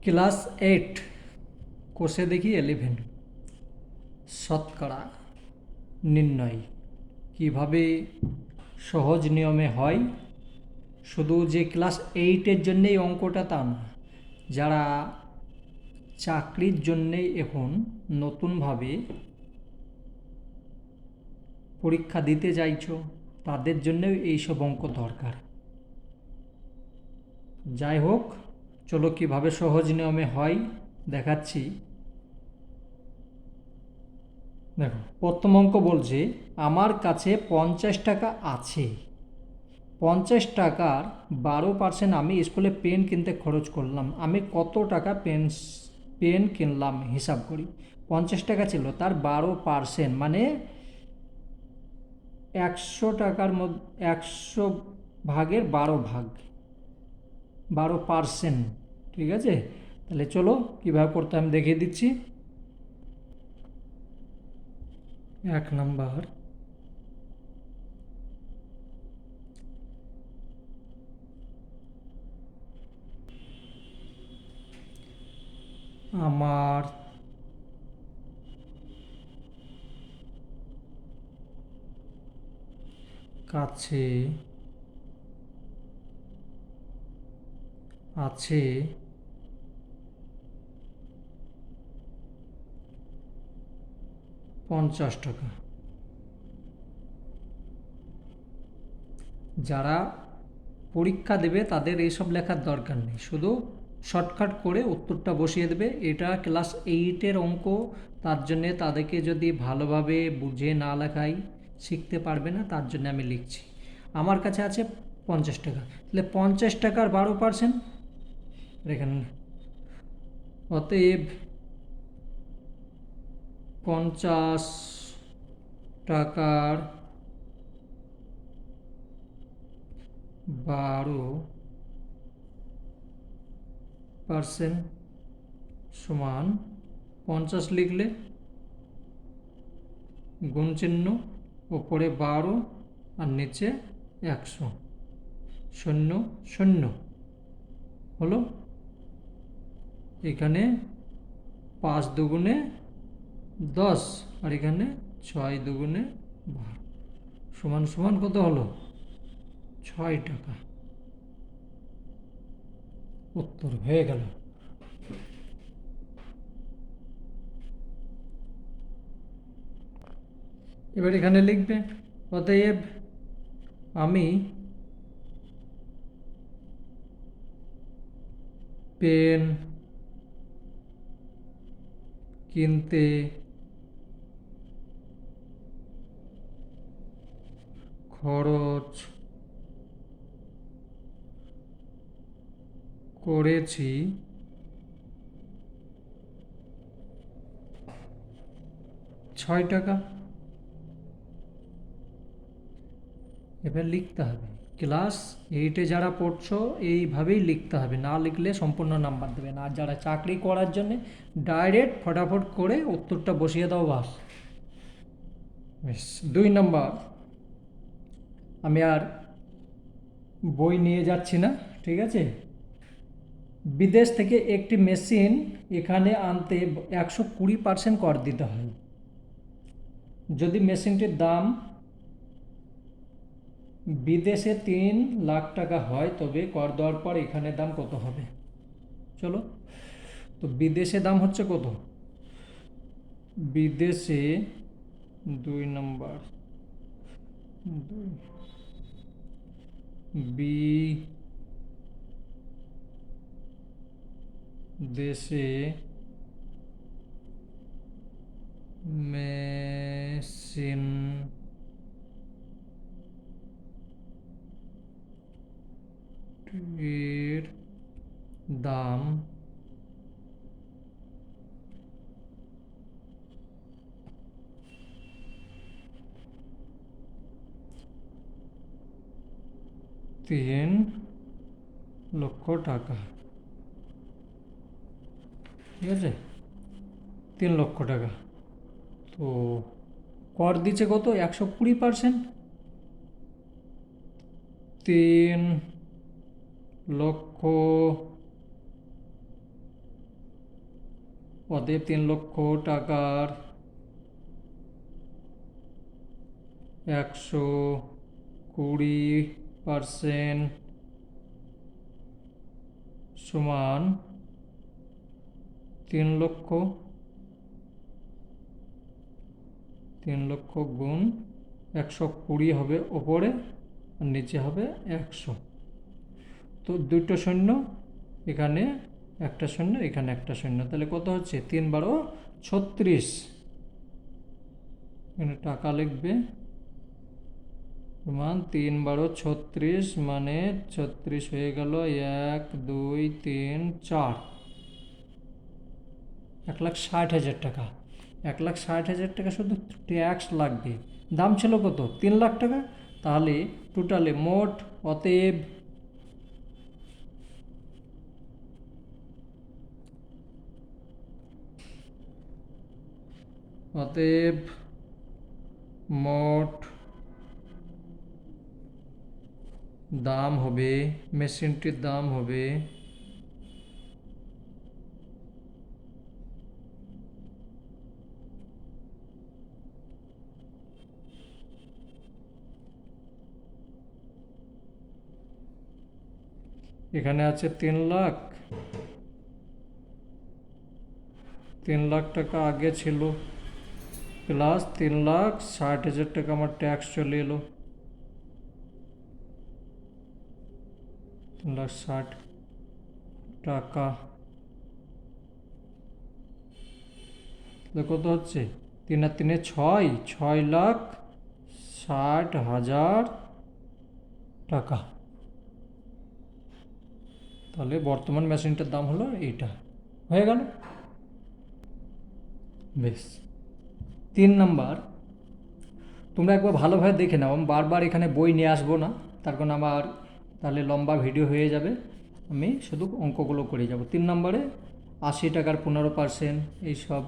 Class 8 কোষে দেখি 11 শতকরা নির্ণয় কিভাবে সহজ নিয়মে হয়। শুধু যে ক্লাস 8-এর জন্যেই অঙ্কটা তা না, যারা চাকরির জন্যেই এখন নতুনভাবে পরীক্ষা দিতে চাইছো তাদের জন্যেও এইসব অঙ্ক দরকার। যাই হোক, চলো কিভাবে সহজ নিয়মে হয় দেখাচ্ছি। দেখো, প্রথম অঙ্ক বলছে আমার কাছে 50 টাকা আছে। 50 টাকার 12% আমি স্কুলে পেন কিনতে খরচ করলাম। আমি কত টাকা পেন কিনলাম হিসাব করি। 50 টাকা ছিল, তার 12% মানে 100 টাকার মধ্যে 100 ভাগের 12 ভাগ, 12%। ঠিক আছে, তাহলে চলো কীভাবে করতে আমি দেখিয়ে দিচ্ছি। 1 নাম্বার, আমার কাছে আছে 50 টাকা। যারা পরীক্ষা দেবে তাদের এইসব লেখার দরকার নেই, শুধু শর্টকাট করে উত্তরটা বসিয়ে দেবে। এটা ক্লাস 8-এর অঙ্ক, তার জন্যে তাদেরকে যদি ভালোভাবে বুঝে না লেখাই শিখতে পারবে না, তার জন্য আমি লিখছি। আমার কাছে আছে 50 টাকা, তাহলে 50 টাকার 12% এখানে, অতএব 50 টাকার 12% সমান 50 লিখলে গুণ চিহ্ন, ওপরে 12 আর নিচে 100, 0 0 হলো। এখানে 5 দুগুণে 10 আর এখানে 6 দুগুণে 12 সমান সমান কত হলো? 6 টাকা। উত্তর হয়ে গেল। এবার এখানে লিখবে অতএব আমি পেন কিনতে খরচ করেছি 6 টাকা। এবার লিখতে হবে। ক্লাস 8-এ যারা পড়ছো এইভাবেই লিখতে হবে, না লিখলে সম্পূর্ণ নাম্বার দেবে না। আর যারা চাকরি করার জন্যে ডাইরেক্ট ফটাফট করে উত্তরটা বসিয়ে দাও, বাস। বেশ, 2 নম্বর, আমি আর বই নিয়ে যাচ্ছি না, ঠিক আছে। বিদেশ থেকে একটি মেশিন এখানে আনতে 120% কর দিতে হয়। যদি মেশিনটির দাম বিদেশে 3 লাখ টাকা হয়, তবে কর দেওয়ার পর এখানে দাম কত হবে? চলো, তো বিদেশে দাম হচ্ছে কত? বিদেশে 2 নম্বর, দেশে মেশিন এর দাম 3 লক্ষ টাকা, ঠিক আছে, 3 লক্ষ টাকা। তো কর দিচ্ছে কত? 120%। 3 লক্ষ অতএব 3 লক্ষ টাকার 120% সমান 3 লক্ষ গুণ 120 হবে ওপরে আর নিচে হবে 100। তো দুটো শূন্য, এখানে একটা শূন্য, এখানে একটা শূন্য, তাহলে কত হচ্ছে 3 × 36। এখানে টাকা লিখবে সমান 3 × 36 মানে 36 হয়ে গেল 1 2 3 4, 1,60,000 টাকা। 1,60,000 টাকা শুধু ট্যাক্স লাগবে। দাম ছিল কত 3 লাখ টাকা, তাহলে টোটালে মোট অতএব মোট দাম হবে, মেশিনটির দাম হবে এখানে আছে 3 লাখ, 3 লাখ টাকা আগে ছিল প্লাস 3,60,000 টাকা আমার ট্যাক্স চলে এলো, 3,60,000 টাকা। কত হচ্ছে 3 আর 3 6, 6,60,000 টাকা। তাহলে বর্তমান মেশিনটার দাম হলো এইটা, হয়ে গেল। বেশ, 3 নাম্বার তোমরা একবার ভালোভাবে দেখে নাও, আমি বারবার এখানে বই নিয়ে আসবো না, তার কারণ আমার তাহলে লম্বা ভিডিও হয়ে যাবে, আমি শুধু অঙ্কগুলো করে যাব। 3 নম্বরে 80 টাকার 15% এইসব,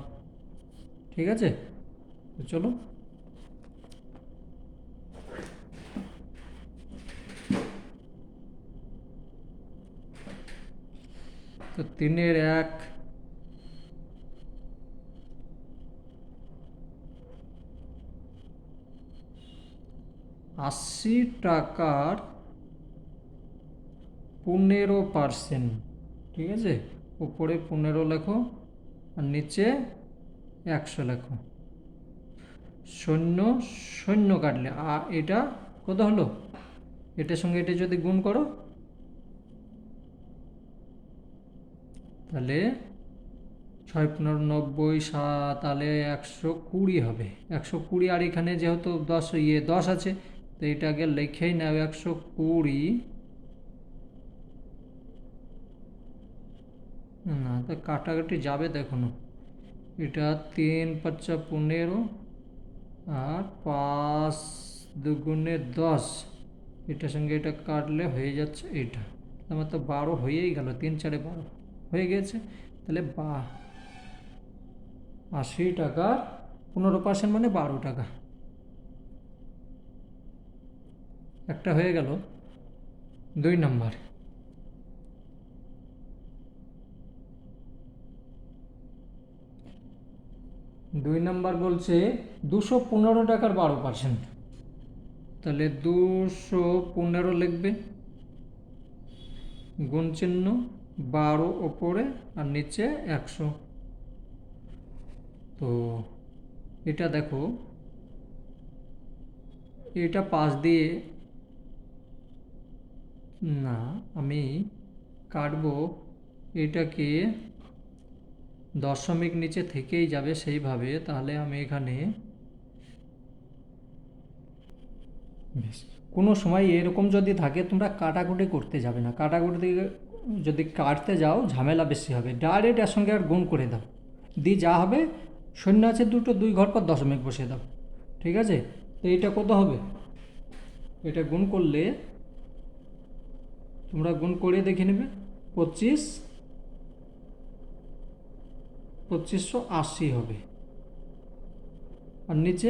ঠিক আছে। তো চলো, তো 3-এর 1 80 টাকার 15%, ঠিক আছে। উপরে 15 লেখো আর নিচে 100 লেখো। শূন্য শূন্য কাটলে এটা কত হলো, এটার সঙ্গে এটা যদি গুণ করো তাহলে 6×15 = 90, তাহলে 120 হবে। 120, আর এখানে যেহেতু 10 আছে, তো এটা আগে লিখেই নাও 120। না, তো কাটাকাটি যাবে, দেখো না, এটা 3×5 = 15 আর 5×2 = 10, এটার সঙ্গে এটা কাটলে হয়ে যাচ্ছে এটা, আমার তো 12 হয়েই গেল, 3×4 = 12 হয়ে গেছে। তাহলে 80 টাকার 15% মানে 12 টাকা, একটা হয়ে গেল। 2 নম্বর, 2 নম্বর বলছে 215 টাকার 12%, তাহলে 215 লিখবে, গুণ চিহ্ন, 12 ওপরে আর নিচে 100। তো এটা দেখো, এটা 5 দিয়ে না, আমি কাটবো এটাকে, দশমিক নিচে থেকেই যাবে সেইভাবে, তাহলে আমি এখানে বেশ, কোনো সময় এরকম যদি থাকে তোমরা কাটাকুটি করতে যাবে না, কাটাকুটি যদি কাটতে যাও ঝামেলা বেশি হবে, ডাইরেক্ট এর সঙ্গে আর গুণ করে দাও, দিয়ে যা হবে, শূন্য আছে দুটো, 2 ঘর পর দশমিক বসিয়ে দাও, ঠিক আছে। তো এইটা কত হবে, এটা গুণ করলে তোমরা গুণ করে দেখে নেবে, 2580 হবে, আর নিচে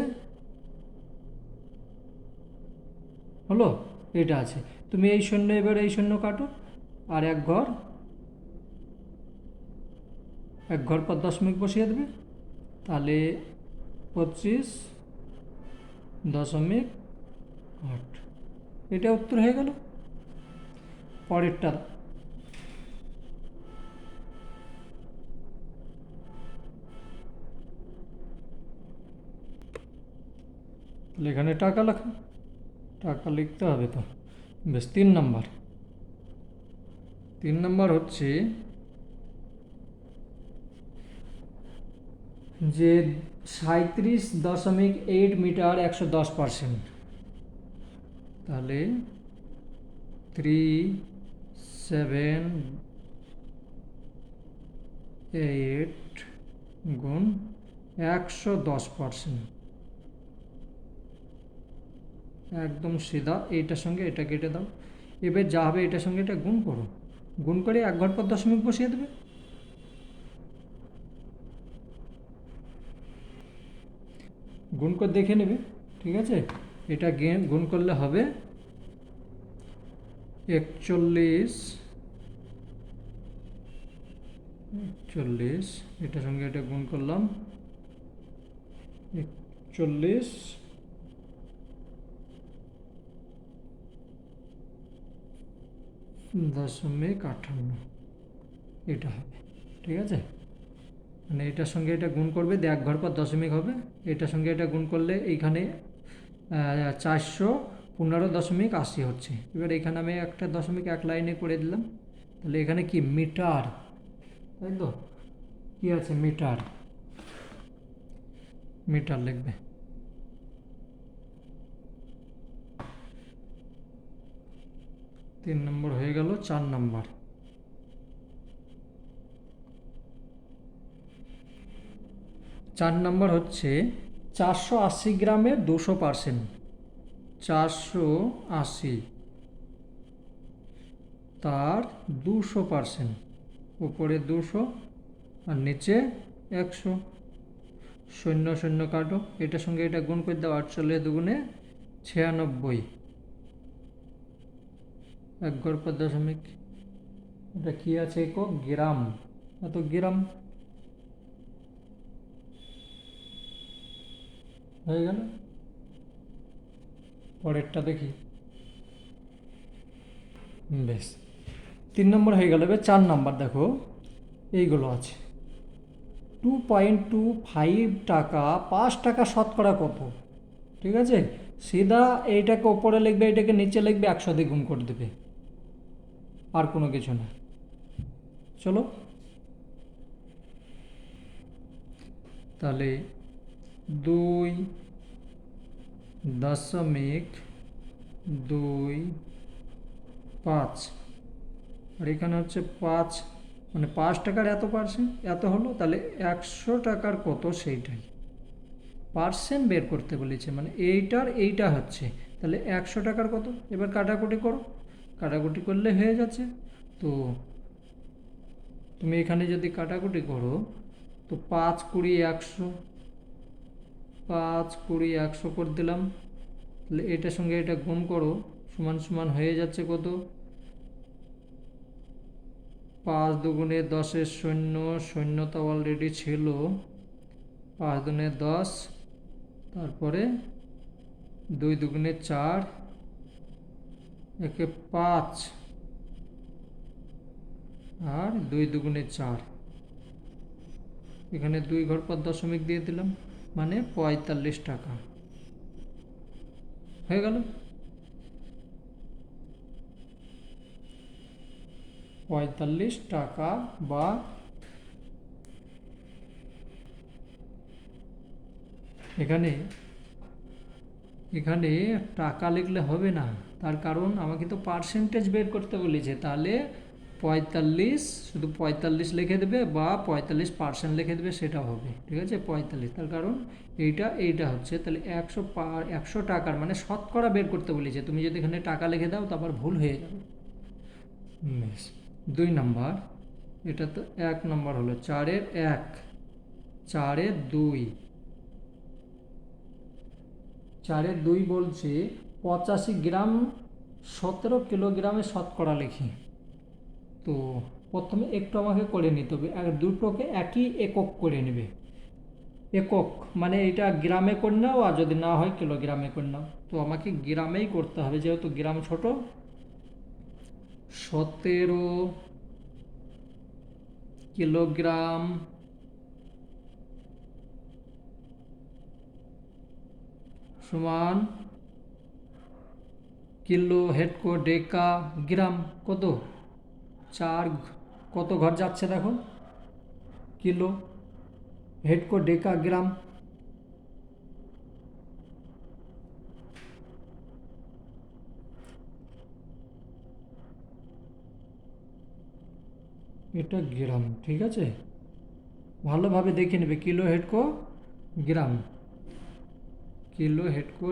হলো এটা আছে। তুমি এই শূন্য, এবার এই শূন্য কাটো, আর 1 ঘর এক ঘর পর দশমিক বসিয়ে দেবে, তাহলে 25.8, এটা উত্তর হয়ে গেল। পরেরটা তাহলে এখানে টাকা লেখা, টাকা লিখতে হবে তো। বেশ, 3 নম্বর হচ্ছে যে 37.8 মিটার 110%, তাহলে 378 গুণ 110%, একদম সিধা। এইটার সঙ্গে এটা কেটে দাও। এবার যা হবে এটার সঙ্গে এটা গুণ করো, গুণ করে এক ঘর পর দশমিক বসিয়ে দেবে। গুণ করে দেখে নেবে, ঠিক আছে। এটা গুণ করলে হবে 41, এটার সঙ্গে এটা গুণ করলাম 41.58, এটা হবে, ঠিক আছে। মানে এটার সঙ্গে এটা গুণ করবে, এক ঘর পর দশমিক হবে। এটার সঙ্গে এটা গুণ করলে এইখানে 415.80 হচ্ছে। এবার এখানে আমি একটা দশমিক এক লাইনে করে দিলাম, তাহলে এখানে কি মিটার, তাই তো, কি আছে মিটার, মিটার লিখবে। তিন নম্বর হয়ে গেল। 4 নম্বর, 4 নম্বর হচ্ছে 480 গ্রামের 200%, 480 তার 200%, উপরে 200 আর নিচে 100, শূন্য শূন্য কাটো, এটার সঙ্গে এটা গুণ করে দাও, 48 দুগুণে 96, এক ঘর পর দশমিক, এটা কি আছে একক, গ্রাম, এত গ্রাম হয়ে গেল। পরেরটা দেখি। বেশ, 3 নম্বর হয়ে গেল। এবার 4 নম্বর দেখো, এইগুলো আছে 2.25 টাকা, 5 টাকা শতকরা কত, ঠিক আছে। সিধা এইটাকে ওপরে লিখবে, এটাকে নিচে লিখবে, 100 দিয়ে গুণ করে দেবে, আর কোনো কিছু না। চলো, তাহলে 2.25, আর এখানে হচ্ছে 5, মানে 5 টাকার এত পার্সেন্ট, এত হলো, তাহলে 100 টাকার কত সেইটাই পার্সেন্ট বের করতে বলেছে, মানে এইটা হচ্ছে, তাহলে 100 টাকার কত। এবার কাটাকুটি করো, কাটাকুটি করলে হয়ে যাচ্ছে। তো তুমি এখানে যদি কাটাকুটি করো, তো 5 20 100, 5 20 100 করে দিলাম, তাহলে এটার সঙ্গে এটা গুণ করো, সমান সমান হয়ে যাচ্ছে কত, 5 দুগুণে 10-এর শূন্য, শূন্য তো অলরেডি ছিল, 5 দুগুণে 10, তারপরে 2 দুগুণে 4, একে 5, আর 2 দুগুণে 4, এখানে 2 ঘর পর দশমিক দিয়ে দিলাম, মানে 45 টাকা হয়ে গেল। 45 টাকা, বা এখানে এখানে টাকা লিখলে হবে না, তার কারণ আমাকে তো পার্সেন্টেজ বের করতে বলেছে, তাহলে 45, শুধু 45 লিখে দেবে, বা 45% লিখে দেবে, সেটা হবে, ঠিক আছে। 45, তার কারণ এইটা হচ্ছে, তাহলে 100 টাকার মানে শতকরা বের করতে বলেছে, তুমি যদি এখানে টাকা লিখে দাও তারপর ভুল হয়ে যাবে। 2 নম্বর, এটা তো 1 নম্বর হলো, 4-এর 1, 4-এর 2, 4-এর 2 বলছে 85 গ্রাম 17 কিলোগ্রামে শতকরা লিখি। তো প্রথমে একটু আমাকে করে নিতে হবে, আর দুটোকে একই একক করে নেবে। একক মানে এটা গ্রামে করে নাও, আর যদি না হয় কিলোগ্রামে করে নাও। তো আমাকে গ্রামেই করতে হবে, যেহেতু গ্রাম ছোট। 17 কিলোগ্রাম সমান কিলো হেডকো ডেকা গ্রাম কত, 4 কত ঘর যাচ্ছে দেখো, কিলো হেডকো ডেকা গ্রাম। এটা গ্রাম, ঠিক আছে, ভালোভাবে দেখে নেবে। কিলো হেডকো গ্রাম, কিলো হেডকো,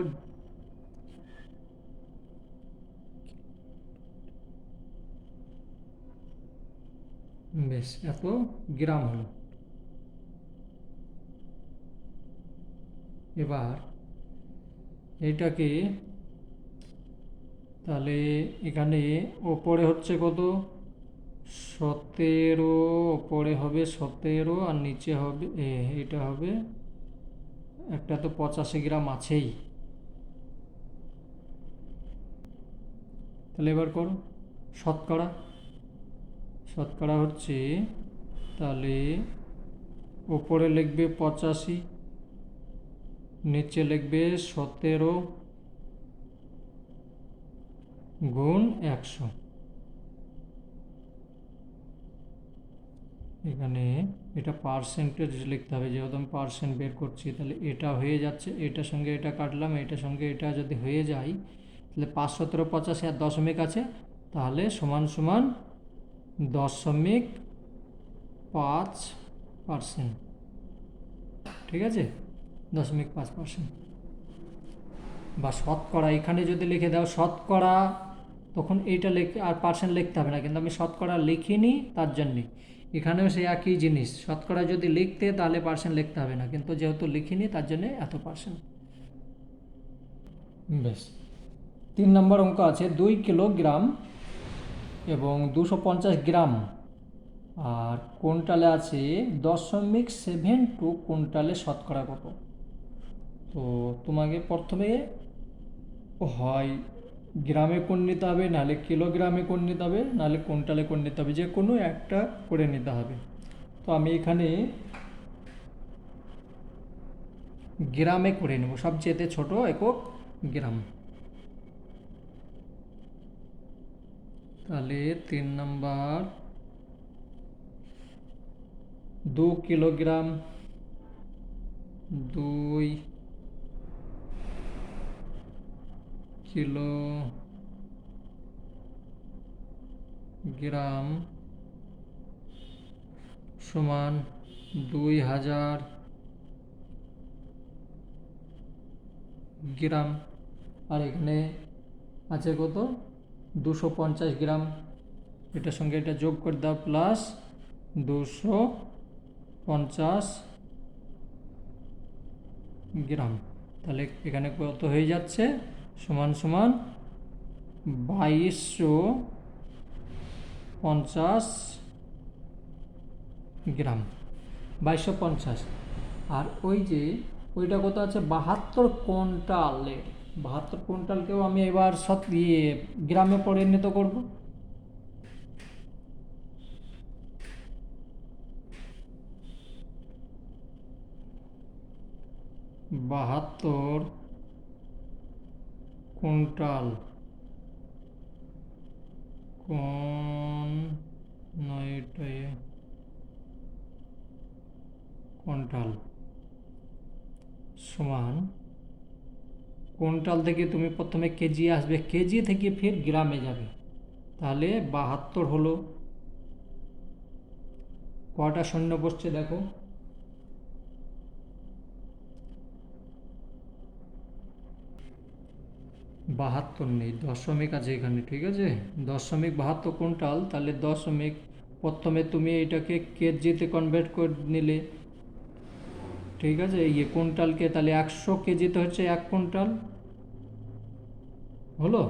বেশ এত গ্রাম হলো। এবার এটাকে তাহলে এখানে ওপরে হচ্ছে কত, 17, ওপরে হবে 17 আর নিচে হবে এটা হবে, একটা তো 85 গ্রাম আছেই। তাহলে এবার করো শতকরা। শতকরা হচ্ছে, তাহলে ওপরে লিখবে 85, নিচে লিখবে 17 গুণ 100। এখানে এটা পার্সেন্টেজ লিখতে হবে, যেহেতু আমি পার্সেন্ট বের করছি। তাহলে এটা হয়ে যাচ্ছে, এটার সঙ্গে এটা কাটলাম, এটার সঙ্গে এটা যদি হয়ে যায়, তাহলে 5 17 85 আর দশমিক আছে, তাহলে সমান সমান 0.5%। ঠিক আছে, 0.5%। বা শতকরা এখানে যদি লিখে দাও শতকরা, তখন এইটা লিখে আর পার্সেন্ট লিখতে হবে না, কিন্তু আমি শতকরা লিখিনি তার জন্যে। এখানেও সেই একই জিনিস, শতকরা যদি লিখতে তাহলে পার্সেন্ট লিখতে হবে না, কিন্তু যেহেতু লিখিনি তার জন্যে এত পার্সেন্ট। বেশ, 3 নম্বর অঙ্ক আছে 2 কিলোগ্রাম এবং 250 গ্রাম, আর কুইন্টালে আছে 0.72 কুইন্টালে শতকরা কত। তো তোমাকে প্রথমে হয় গ্রামে করে নিতে হবে, নাহলে কিলোগ্রামে করে নিতে হবে, নাহলে কুইন্টালে করে নিতে হবে, যে কোনো একটা করে নিতে হবে। তো আমি এখানে গ্রামে করে নেব, সবচেয়ে ছোট একক গ্রাম। তাহলে 3 নম্বর 2 কিলোগ্রাম, 2 কিলোগ্রাম সমান 2000 গ্রাম। আর এখানে আছে কত, 250 গ্রাম, এটার সঙ্গে এটা যোগ করে দাও, প্লাস 250 গ্রাম। তাহলে এখানে কত হয়ে যাচ্ছে, সমান সমান 2250 গ্রাম, 2250। আর ওই যে ওইটা কত আছে, 72 কুইন্টালের। 72 কুইন্টালকেও আমি এবার গ্রামে পরিণত করব। 72 কুইন্টাল, কুইন্টাল সমান, কুইন্টাল থেকে তুমি প্রথমে কেজি আসবে, কেজি থেকে ফির গ্রামে যাবে, তাহলে 72 হলো। কটা শূন্য বসছে দেখো, 72 নেই, দশমিক আছে এখানে, ঠিক আছে, 0.72 কুইন্টাল। তাহলে দশমিক, প্রথমে তুমি এটাকে কেজিতে কনভার্ট করে নিলে, ঠিক আছে, কুইন্টালকে, তাহলে 100 কেজিতে হচ্ছে 1 কুইন্টাল হলো,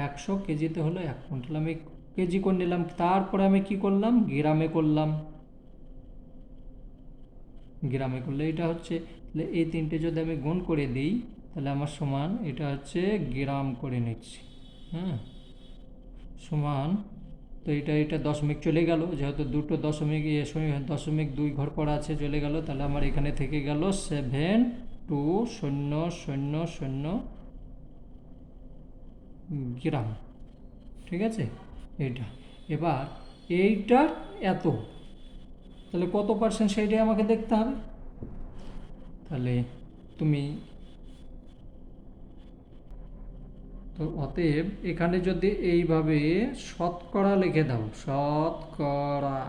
100 কেজিতে হলো 1 কুইন্টাল। আমি কেজি করে নিলাম, তারপরে আমি কি করলাম, গ্রামে করলাম। গ্রামে করলে এটা হচ্ছে, তাহলে এই তিনটে যদি আমি গুণ করে দিই তাহলে আমার সমান এটা হচ্ছে গ্রাম করে নিচ্ছি। হ্যাঁ, সমান, তো এটা দশমিক চলে গেল, যেহেতু দুটো দশমিক 0.2 ঘর করা আছে, চলে গেল। তাহলে আমার এখানে থেকে গেল 72000 গ্রাম। ঠিক আছে, এইটা। এবার এইটার এত, তাহলে কত পার্সেন্ট সেইটাই আমাকে দেখতে হবে। তাহলে তুমি, তো অতএব এখানে যদি এইভাবে শতকরা লিখে দাও, শতকরা,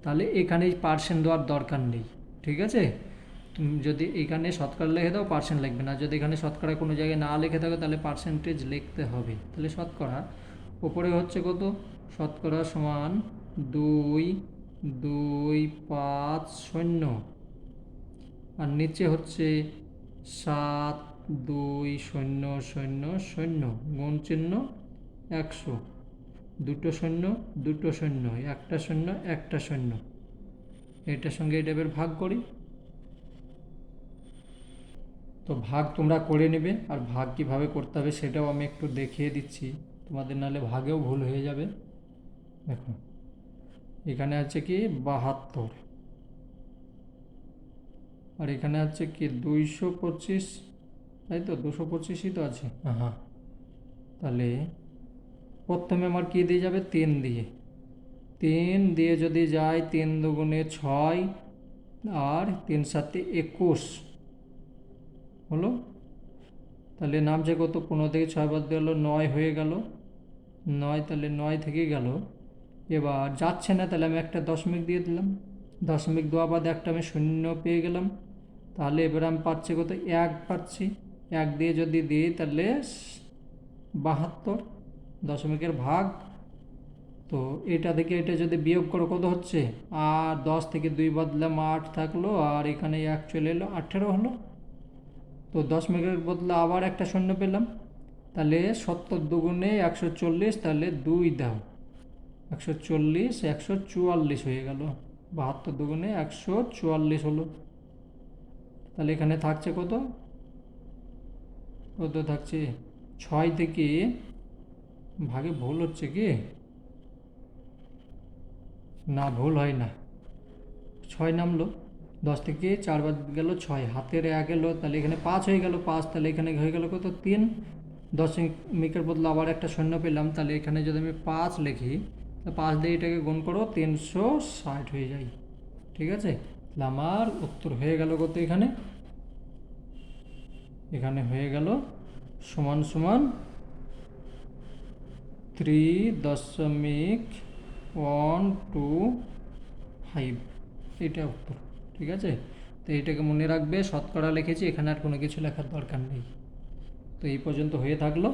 তাহলে এখানে পার্সেন্ট দেওয়ার দরকার নেই। ঠিক আছে, তুমি যদি এখানে শতকরা লিখে দাও পার্সেন্ট লিখবে না, যদি এখানে শতকরা কোনো জায়গায় না লিখে থাকো তাহলে পার্সেন্টেজ লিখতে হবে। তাহলে শতকরা ওপরে হচ্ছে কত, শতকরা সমান 2250, আর নিচে হচ্ছে 72000 গুণ চিহ্ন 100, দুটো শূন্য দুটো শূন্য, একটা শূন্য একটা শূন্য, এটার সঙ্গে এটা এবার ভাগ করি। তো ভাগ তোমরা করে নেবে, আর ভাগ কিভাবে করতে হবে সেটাও আমি একটু দেখিয়ে দিচ্ছি তোমাদের, নাহলে ভাগেও ভুল হয়ে যাবে। দেখো, এখানে আছে কি 72, আর এখানে আছে কি 225, তাই তো 225ই তো আছে। হ্যাঁ, তাহলে প্রথমে আমার কি দিয়ে যাবে, 3 দিয়ে, 3 দিয়ে যদি যায় 3 দুগুণে 6, আর 3 সাথে 21 হলো। তাহলে নামছে কত, 15 থেকে 6 বাদ দিয়ে হলো 9 হয়ে গেল, 9, তাহলে 9 থেকে গেল। এবার যাচ্ছে না, তাহলে আমি একটা দশমিক দিয়ে দিলাম, দশমিক দেওয়া বাদে একটা আমি শূন্য পেয়ে গেলাম। তাহলে এবার আমি পাচ্ছি কত, 1 পাচ্ছি। 1 দিয়ে যদি দিই তাহলে 72, দশমিকের ভাগ। তো এটা থেকে এটা যদি বিয়োগ করো কত হচ্ছে, আর 10 থেকে 2 বাদ দিলাম 8 থাকলো, আর এখানে 1 চলে এলো, 18 হলো। তো দশমিকের বদলে আবার একটা শূন্য পেলাম, তাহলে 70 দুগুণে 140, তাহলে 2 দাও, 140, 144 হয়ে গেল, 72 দুগুণে 144 হলো। তাহলে এখানে থাকছে কত, কত থাকছে, 6 থেকে, ভাগে ভুল হচ্ছে কি না, ভুল হয় না, 6 নামলো, 10 থেকে 4 বাদ গেল 6, হাতের 1 এলো, তাহলে এখানে 5 হয়ে গেল, 5, তাহলে এখানে হয়ে গেল কত, 3, দশমিকের বদলে আবার একটা শূন্য পেলাম, তাহলে এখানে যদি আমি 5 লিখি, তো 5 দিয়ে এটাকে গুণ করো, 360 হয়ে যায়। ঠিক আছে, তাহলে আমার উত্তর হয়ে গেল কত, এখানে এখানে হয়ে গেল সমান সমান 3.125, এটা উত্তর। ঠিক আছে, তো এইটাকে মনে রাখবে, শতকরা লিখেছি, এখানে আর কোনো কিছু লেখার দরকার নেই। তো এই পর্যন্ত হয়ে থাকলো।